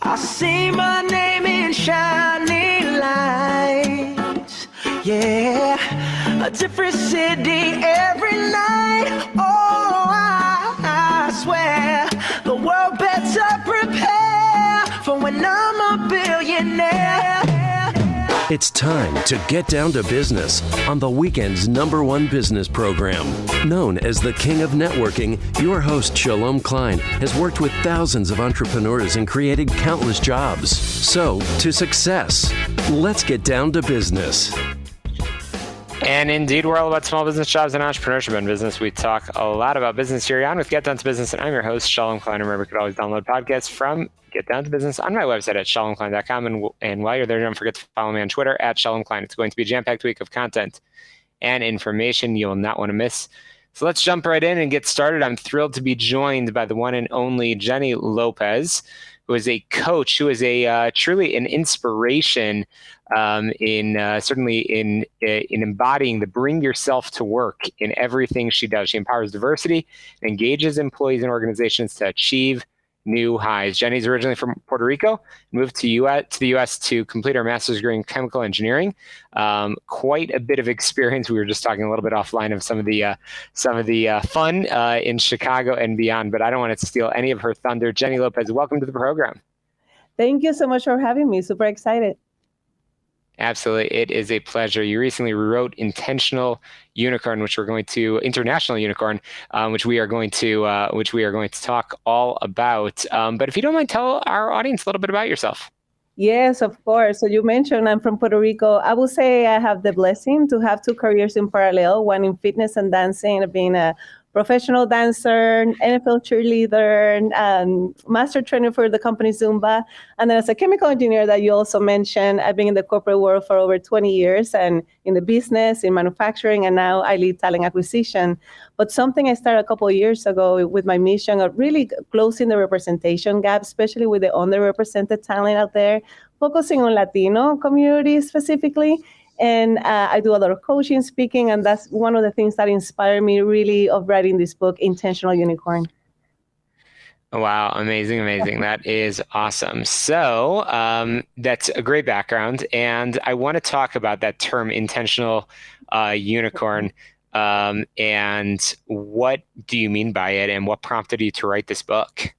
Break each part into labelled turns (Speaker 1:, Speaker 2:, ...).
Speaker 1: I see my name in shining lights, yeah, a different city every night. Oh, I swear the world better prepare for when I'm a billionaire.
Speaker 2: It's time to get down to business on the weekend's #1 business program. Known as the King of Networking, your host, Shalom Klein, has worked with thousands of entrepreneurs and created countless jobs. So, to success, let's get down to business.
Speaker 3: And indeed, we're all about small business, jobs, and entrepreneurship in business. We talk a lot about business here on with Get Down to Business, and I'm your host, Shalom Klein. Remember, you can always download podcasts from Get Down to Business on my website at shalomklein.com. And while you're there, don't forget to follow me on Twitter at Shalom Klein. It's going to be a jam-packed week of content and information you will not want to miss. So let's jump right in and get started. I'm thrilled to be joined by the one and only Jennie Lopez, who is a coach, who is a truly an inspiration certainly in embodying the bring yourself to work in everything she does. She empowers diversity and engages employees and organizations to achieve new highs. Jennie's originally from Puerto Rico, moved to the U.S. to complete her master's degree in chemical engineering. Quite a bit of experience. We were just talking a little bit offline of some of the fun in Chicago and beyond, but I don't want to steal any of her thunder. Jennie Lopez, welcome to the program.
Speaker 4: Thank you so much for having me. Super excited.
Speaker 3: Absolutely. It is a pleasure. You recently wrote International Unicorn, which we are going to talk all about. But if you don't mind, tell our audience a little bit about yourself.
Speaker 4: Yes, of course. So you mentioned I'm from Puerto Rico. I would say I have the blessing to have two careers in parallel, one in fitness and dancing, being a professional dancer, NFL cheerleader, master trainer for the company Zumba. And then as a chemical engineer that you also mentioned, I've been in the corporate world for over 20 years and in the business, in manufacturing, and now I lead talent acquisition. But something I started a couple of years ago with my mission of really closing the representation gap, especially with the underrepresented talent out there, focusing on Latino communities specifically. And I do a lot of coaching, speaking, and that's one of the things that inspired me really of writing this book, Intentional Unicorn.
Speaker 3: Wow, amazing. That is awesome. So that's a great background. And I want to talk about that term, intentional unicorn. And what do you mean by it? And what prompted you to write this book?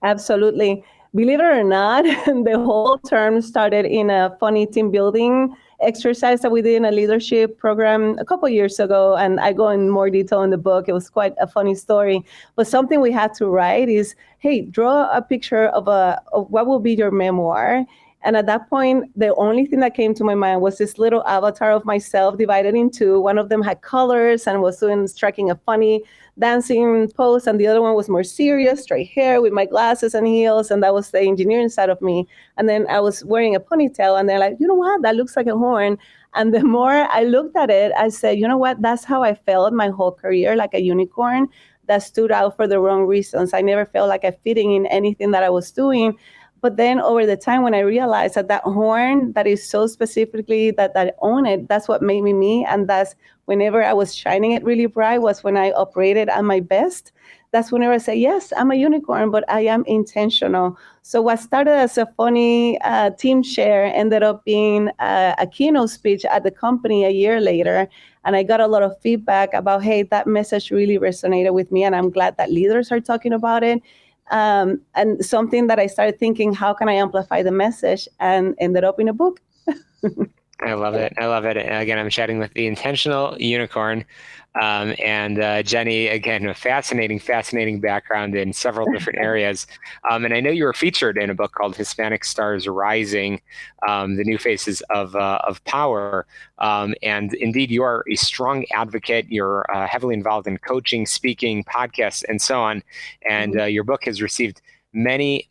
Speaker 4: Absolutely. Believe it or not, the whole term started in a funny team building exercise that we did in a leadership program a couple of years ago. And I go in more detail in the book. It was quite a funny story. But something we had to write is, hey, draw a picture of what will be your memoir. And at that point, the only thing that came to my mind was this little avatar of myself divided in two. One of them had colors and was striking a funny dancing pose, and the other one was more serious, straight hair with my glasses and heels, and that was the engineering side of me. And then I was wearing a ponytail, and they're like, you know what, that looks like a horn. And the more I looked at it, I said, you know what, that's how I felt my whole career, like a unicorn that stood out for the wrong reasons. I never felt like I fitting in anything that I was doing. But then over the time when I realized that horn that is so specifically that I own it, that's what made me me. And that's whenever I was shining it really bright was when I operated at my best. That's whenever I say, yes, I'm a unicorn, but I am intentional. So what started as a funny team share ended up being a keynote speech at the company a year later. And I got a lot of feedback about, hey, that message really resonated with me. And I'm glad that leaders are talking about it. And something that I started thinking, how can I amplify the message, and ended up in a book.
Speaker 3: I love it. And again, I'm chatting with the Intentional Unicorn. And Jennie, again, a fascinating background in several different areas. And I know you were featured in a book called Hispanic Stars Rising, The New Faces of Power. And indeed, you are a strong advocate. You're heavily involved in coaching, speaking, podcasts, and so on. And your book has received many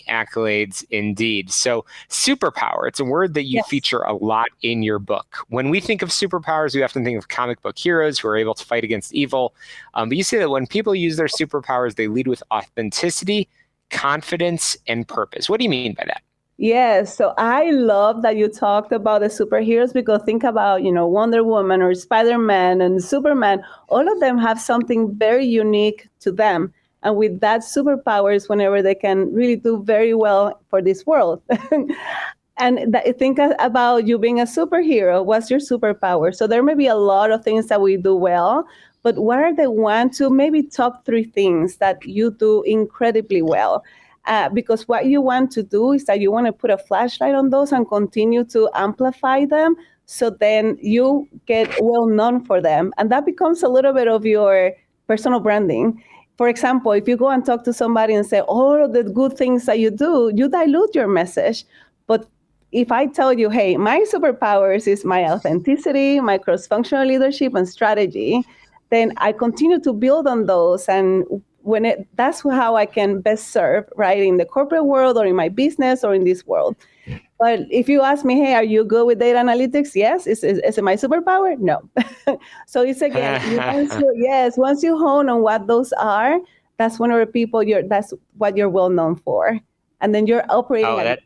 Speaker 3: accolades indeed. So superpower, it's a word that you feature a lot in your book. When we think of superpowers, we often think of comic book heroes who are able to fight against evil. But you say that when people use their superpowers, they lead with authenticity, confidence, and purpose. What do you mean by that?
Speaker 4: Yes, so I love that you talked about the superheroes, because think about, Wonder Woman or Spider-Man and Superman. All of them have something very unique to them. And with that superpowers, whenever they can really do very well for this world. And think about you being a superhero. What's your superpower? So there may be a lot of things that we do well, but what are the one, two, maybe top three things that you do incredibly well? Because what you want to do is that you want to put a flashlight on those and continue to amplify them. So then you get well known for them. And that becomes a little bit of your personal branding. For example, if you go and talk to somebody and say all of the good things that you do, you dilute your message. But if I tell you, hey, my superpowers is my authenticity, my cross-functional leadership and strategy, then I continue to build on those. And that's how I can best serve, right, in the corporate world or in my business or in this world. But if you ask me, hey, are you good with data analytics? Yes. Is it my superpower? No. So it's again, once you hone on what those are, that's whenever that's what you're well known for. And then you're operating.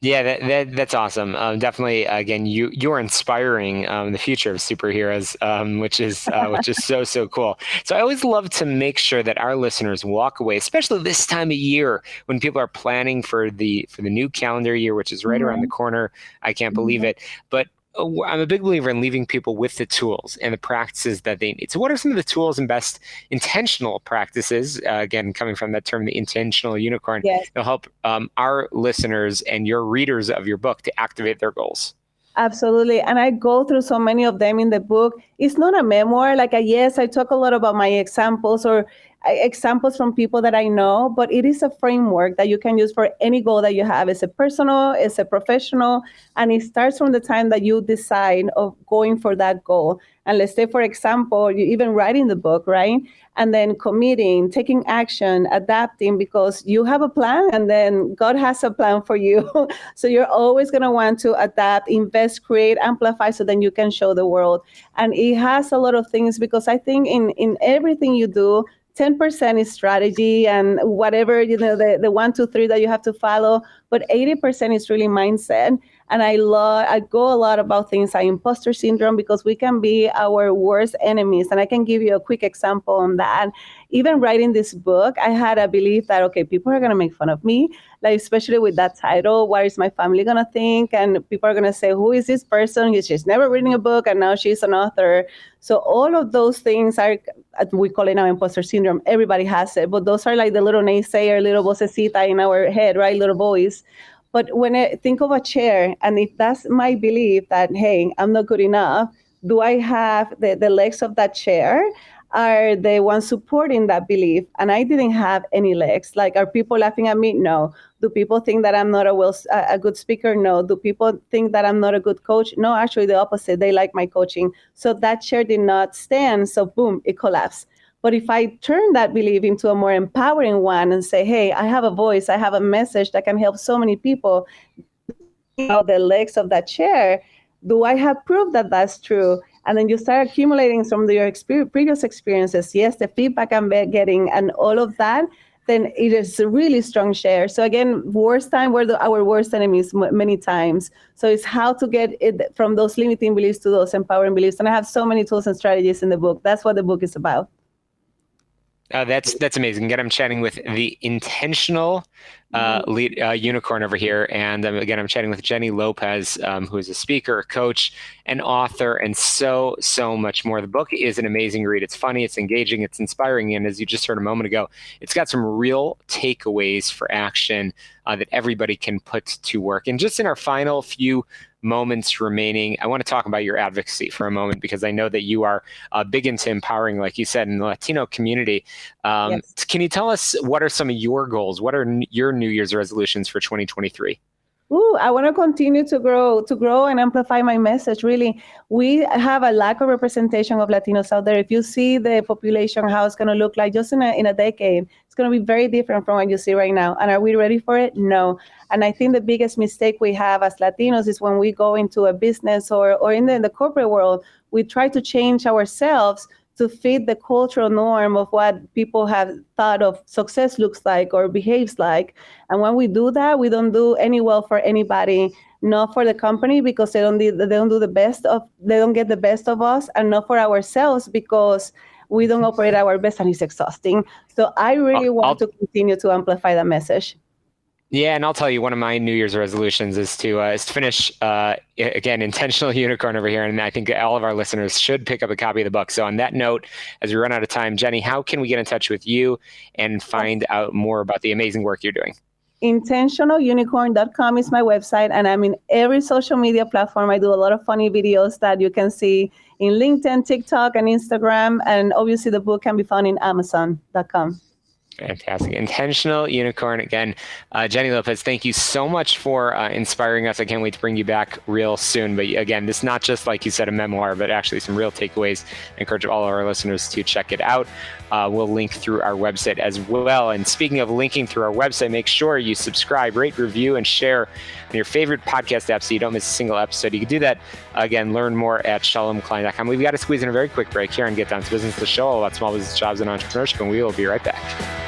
Speaker 3: Yeah, that's awesome. Definitely, again, you're inspiring the future of superheroes, which is so cool. So I always love to make sure that our listeners walk away, especially this time of year when people are planning for the new calendar year, which is right around the corner. I can't believe it, but I'm a big believer in leaving people with the tools and the practices that they need. So what are some of the tools and best intentional practices, again, coming from that term, the intentional unicorn, that'll help our listeners and your readers of your book to activate their goals?
Speaker 4: Absolutely. And I go through so many of them in the book. It's not a memoir. Yes, I talk a lot about my examples or examples from people that I know, but it is a framework that you can use for any goal that you have. It's a personal, it's a professional, and it starts from the time that you decide of going for that goal. And let's say, for example, you even writing the book, right? And then committing, taking action, adapting, because you have a plan and then God has a plan for you. So you're always going to want to adapt, invest, create, amplify, so then you can show the world. And it has a lot of things, because I think in everything you do, 10% is strategy and whatever, the 1, 2, 3 that you have to follow, but 80% is really mindset. And I go a lot about things like imposter syndrome, because we can be our worst enemies. And I can give you a quick example on that. Even writing this book, I had a belief that, okay, people are going to make fun of me, especially with that title, what is my family going to think? And people are going to say, who is this person? She's never written a book and now she's an author. So all of those things are, we call it now imposter syndrome. Everybody has it, but those are like the little naysayer, little vocecita in our head, right? Little voice. But when I think of a chair, and if that's my belief that, hey, I'm not good enough, do I have the legs of that chair? Are the ones supporting that belief? And I didn't have any legs. Are people laughing at me? No. Do people think that I'm not a good speaker? No. Do people think that I'm not a good coach? No, actually the opposite. They like my coaching. So that chair did not stand. So boom, it collapsed. But if I turn that belief into a more empowering one and say, hey, I have a voice, I have a message that can help so many people, the legs of that chair, do I have proof that that's true? And then you start accumulating some of your previous experiences. Yes, the feedback I'm getting and all of that, then it is a really strong share. So again, worst time, we're our worst enemies many times. So it's how to get it from those limiting beliefs to those empowering beliefs. And I have so many tools and strategies in the book. That's what the book is about.
Speaker 3: That's amazing. Again, I'm chatting with the intentional unicorn over here. And again, I'm chatting with Jennie Lopez, who is a speaker, a coach, an author, and so much more. The book is an amazing read. It's funny, it's engaging, it's inspiring. And as you just heard a moment ago, it's got some real takeaways for action that everybody can put to work. And just in our final few moments remaining, I want to talk about your advocacy for a moment, because I know that you are big into empowering, like you said, in the Latino community. Yes. Can you tell us what are some of your goals? What are your New Year's resolutions for 2023?
Speaker 4: I want to continue to grow and amplify my message. Really, we have a lack of representation of Latinos out there. If you see the population, how it's going to look like just in a decade, it's going to be very different from what you see right now. And are we ready for it? No. And I think the biggest mistake we have as Latinos is when we go into a business or in the corporate world, we try to change ourselves to fit the cultural norm of what people have thought of success looks like or behaves like. And when we do that, we don't do any well for anybody, not for the company, because they don't get the best of us, and not for ourselves, because we don't operate at our best, and it's exhausting. So I really want to continue to amplify that message.
Speaker 3: Yeah, and I'll tell you, one of my New Year's resolutions is to finish, again, Intentional Unicorn over here. And I think all of our listeners should pick up a copy of the book. So on that note, as we run out of time, Jennie, how can we get in touch with you and find out more about the amazing work you're doing?
Speaker 4: intentionalunicorn.com is my website, and I'm in every social media platform. I do a lot of funny videos that you can see in LinkedIn, TikTok, and Instagram. And obviously the book can be found in amazon.com.
Speaker 3: Fantastic. Intentional Unicorn. Again, Jennie Lopez, thank you so much for inspiring us. I can't wait to bring you back real soon. But again, this is not just, like you said, a memoir, but actually some real takeaways. I encourage all of our listeners to check it out. We'll link through our website as well. And speaking of linking through our website, make sure you subscribe, rate, review, and share on your favorite podcast app so you don't miss a single episode. You can do that, again, learn more at shalomklein.com. We've got to squeeze in a very quick break here and get down to business, the show all about small business, jobs, and entrepreneurship, and we will be right back.